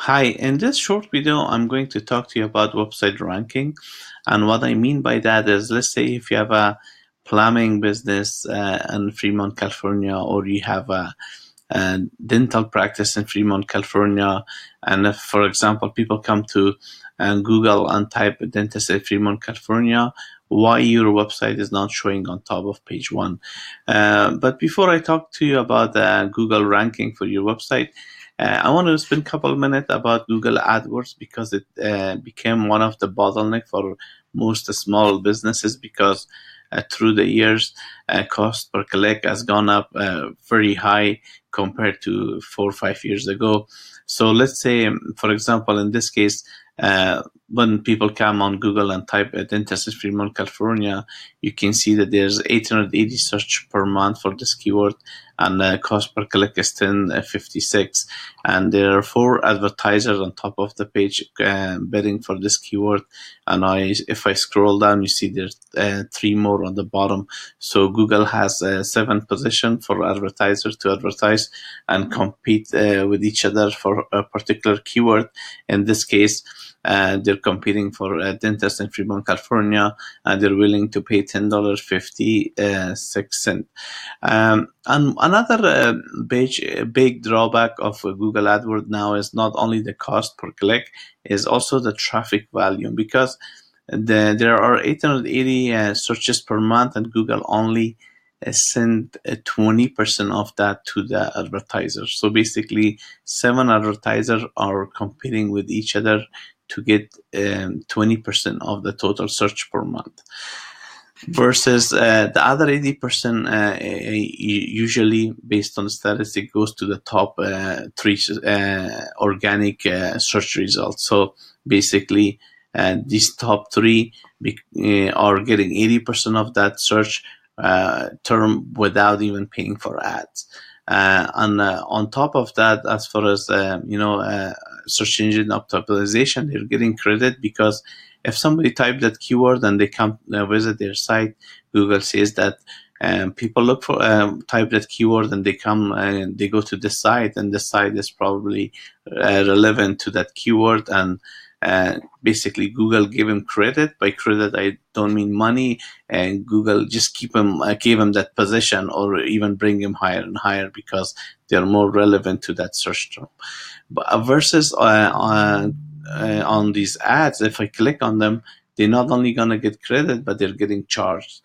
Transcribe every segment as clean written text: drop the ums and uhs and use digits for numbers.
Hi, in this short video, I'm going to talk to you about website ranking. And what I mean by that is, let's say if you have a plumbing business in Fremont, California, or you have a dental practice in Fremont, California, and if, for example, people come to Google and type dentist in Fremont, California, why your website is not showing on top of page one. But before I talk to you about Google ranking for your website, I want to spend a couple of minutes about Google AdWords because it became one of the bottleneck for most small businesses because through the years, cost per click has gone up very high compared to 4 or 5 years ago. So let's say, for example, in this case, when people come on Google and type dentist in Fremont, California, you can see that there's 880 search per month for this keyword, and the cost per click is 10.56. And there are 4 advertisers on top of the page bidding for this keyword. And if I scroll down, you see there's 3 more on the bottom. So Google has 7 position for advertisers to advertise and compete with each other for a particular keyword. In this case, they're competing for a dentist in Fremont, California, and they're willing to pay $10.56. And another big drawback of Google AdWords now is not only the cost per click, is also the traffic volume, because there are 880 searches per month, and Google only send 20% of that to the advertisers. So basically, 7 advertisers are competing with each other to get 20% of the total search per month. Versus the other 80%, usually based on statistic, goes to the top 3 organic search results. So basically, these top 3 are getting 80% of that search term without even paying for ads. And on top of that, as far as search engine optimization, they're getting credit, because if somebody typed that keyword and they come visit their site, Google says that people look for type that keyword and they come and they go to the site, and the site is probably relevant to that keyword. And basically, Google gave him credit. By credit, I don't mean money. And Google just gave him that position, or even bring him higher and higher, because they're more relevant to that search term. But versus on these ads, if I click on them, they're not only going to get credit, but they're getting charged.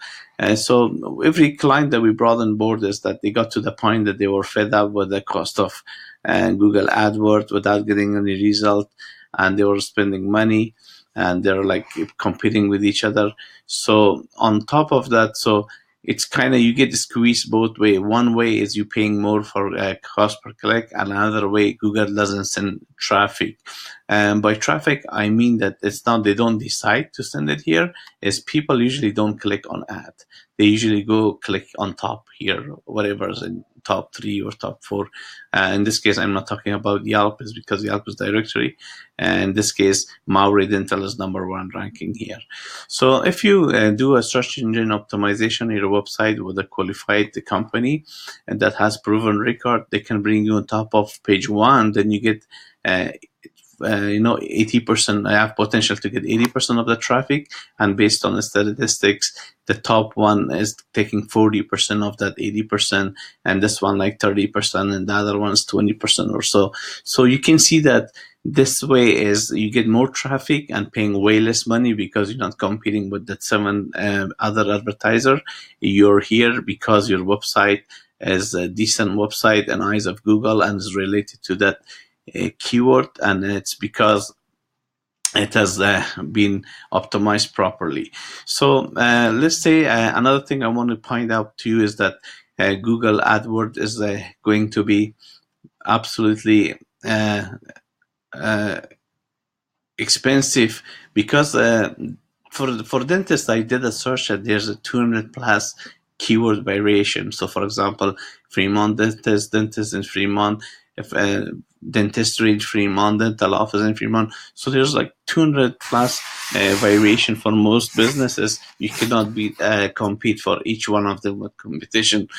So every client that we brought on board is that they got to the point that they were fed up with the cost of Google AdWords without getting any result, and they were spending money, and they're like competing with each other. So on top of that, so it's kind of, you get squeezed both way. One way is you paying more for cost per click, and another way, Google doesn't send traffic. And by traffic, I mean that it's not, they don't decide to send it here, is people usually don't click on ad. They usually go click on top here, whatever's in top 3 or top 4. In this case, I'm not talking about Yelp, is because Yelp is directory. And in this case, Maori Dental is #1 ranking here. So if you do a search engine optimization on your website with a qualified company and that has proven record, they can bring you on top of page 1. Then you get 80%. I have potential to get 80% of the traffic, and based on the statistics, the top one is taking 40% of that 80%, and this one like 30%, and the other one's 20% or so. So you can see that this way is you get more traffic and paying way less money, because you're not competing with that 7 other advertiser. You're here because your website is a decent website in eyes of Google and is related to that keyword, and it's because it has been optimized properly. So let's say another thing I want to point out to you is that Google AdWords is going to be absolutely expensive, because for dentists, I did a search that there's a 200 plus keyword variation. So for example, Fremont dentist in Fremont, if dentistry in Fremont, dental office in Fremont. So there's like 200 plus variation for most businesses. You cannot compete for each one of them with competition.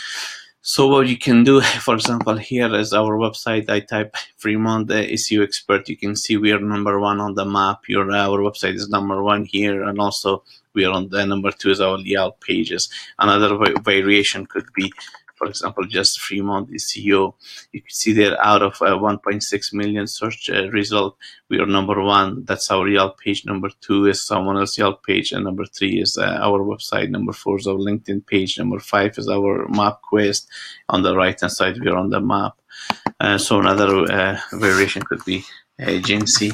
So what you can do, for example, here is our website. I type Fremont SEO expert. You can see we are #1 on the map. Our website is #1 here, and also we are on the #2 is our Yelp pages. Another variation could be, for example, just Fremont SEO. You can see there out of 1.6 million search result, we are #1. That's our Yelp page. #2 is someone else's Yelp page, and #3 is our website. #4 is our LinkedIn page. #5 is our MapQuest. On the right hand side, we are on the map. So another variation could be agency.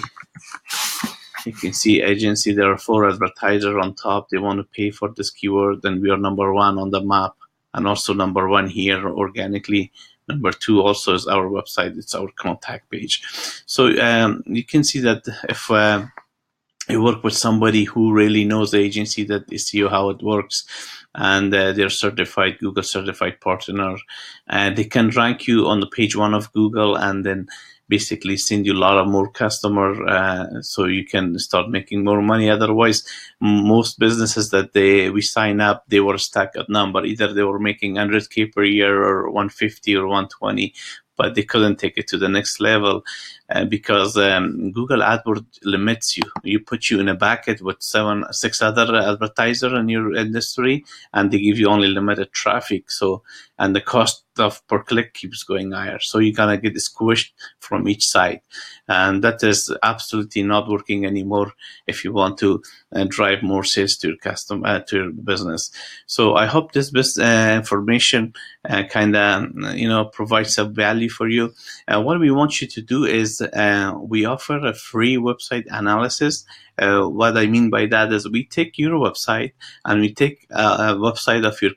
You can see agency. There are 4 advertisers on top. They want to pay for this keyword, and we are #1 on the map, and also #1 here organically. #2 also is our website. It's our contact page. So you can see that if you work with somebody who really knows the agency, that SEO, how it works, and they're certified, Google certified partner, they can rank you on the page 1 of Google, and then basically send you a lot of more customer, so you can start making more money. Otherwise, most businesses that we sign up, they were stuck at number. Either they were making 100K per year or 150 or 120, but they couldn't take it to the next level because Google AdWords limits you. You put you in a bucket with 6 other advertisers in your industry, and they give you only limited traffic. So, and the cost of per click keeps going higher. So you're gonna get squished from each side, and that is absolutely not working anymore if you want to drive more sales to your to your business. So I hope this information kind of provides some value for you. What we want you to do is we offer a free website analysis. What I mean by that is we take your website and we take a website of your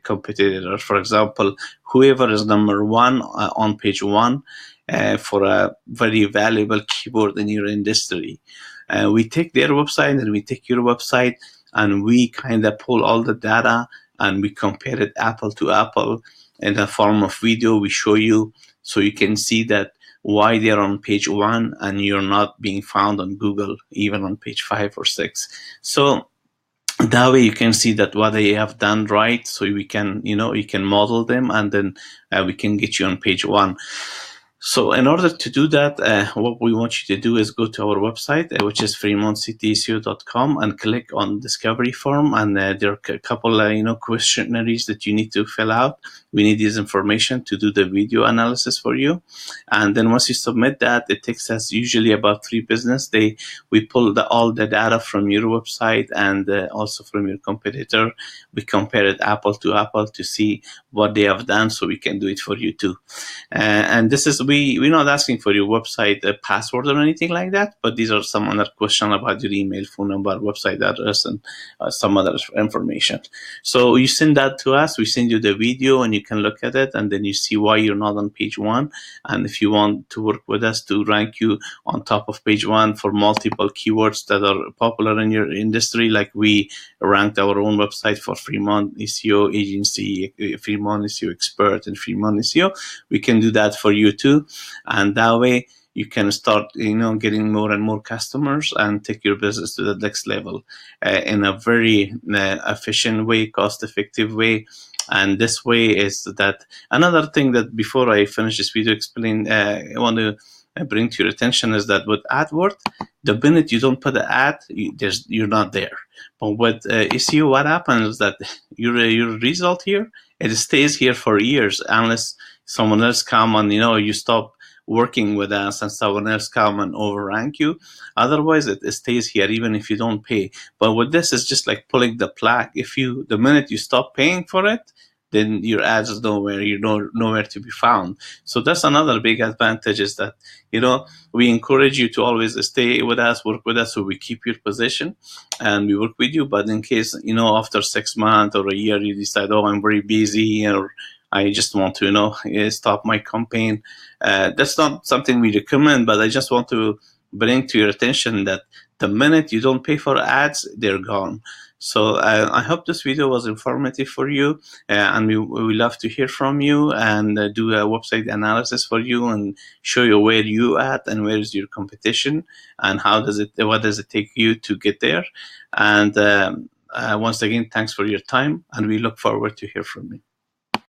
competitor. For example, whoever is #1 on page 1 for a very valuable keyword in your industry. We take their website and we take your website, and we kind of pull all the data and we compare it apple to apple in the form of video. We show you so you can see that why they're on page 1 and you're not being found on Google, even on page 5 or 6. So that way you can see that what they have done right, so we can, you can model them, and then we can get you on page 1. So in order to do that, what we want you to do is go to our website, which is FremontCitySEO.com, and click on Discovery Form. And there are a couple, questionnaires that you need to fill out. We need this information to do the video analysis for you. And then once you submit that, it takes us usually about 3 business days. We pull all the data from your website and also from your competitor. We compare it apple to apple to see what they have done, so we can do it for you too. And this is we're not asking for your website password or anything like that, but these are some other questions about your email, phone number, website address, and some other information. So you send that to us, we send you the video, and you can look at it, and then you see why you're not on page 1. And if you want to work with us to rank you on top of page 1 for multiple keywords that are popular in your industry, like we ranked our own website for Fremont SEO agency, Fremont SEO expert, and Fremont SEO, we can do that for you too. And that way you can start, getting more and more customers and take your business to the next level in a very efficient way, cost-effective way. And this way is that another thing that before I finish this video I want to bring to your attention is that with AdWords, the minute you don't put an ad, you're not there. But with SEO, what happens is that your result here, it stays here for years unless someone else come and you stop working with us and someone else come and overrank you. Otherwise, it stays here even if you don't pay. But with this, it's just like pulling the plug. The minute you stop paying for it, then your ads is nowhere. You're nowhere to be found. So that's another big advantage, is that we encourage you to always stay with us, work with us, so we keep your position and we work with you. But in case after 6 months or a year you decide, oh, I'm very busy, or I just want to stop my campaign, that's not something we recommend. But I just want to bring to your attention that the minute you don't pay for ads, they're gone. So I hope this video was informative for you, and we love to hear from you and do a website analysis for you and show you where you at and where is your competition and what does it take you to get there. And once again, thanks for your time, and we look forward to hear from you.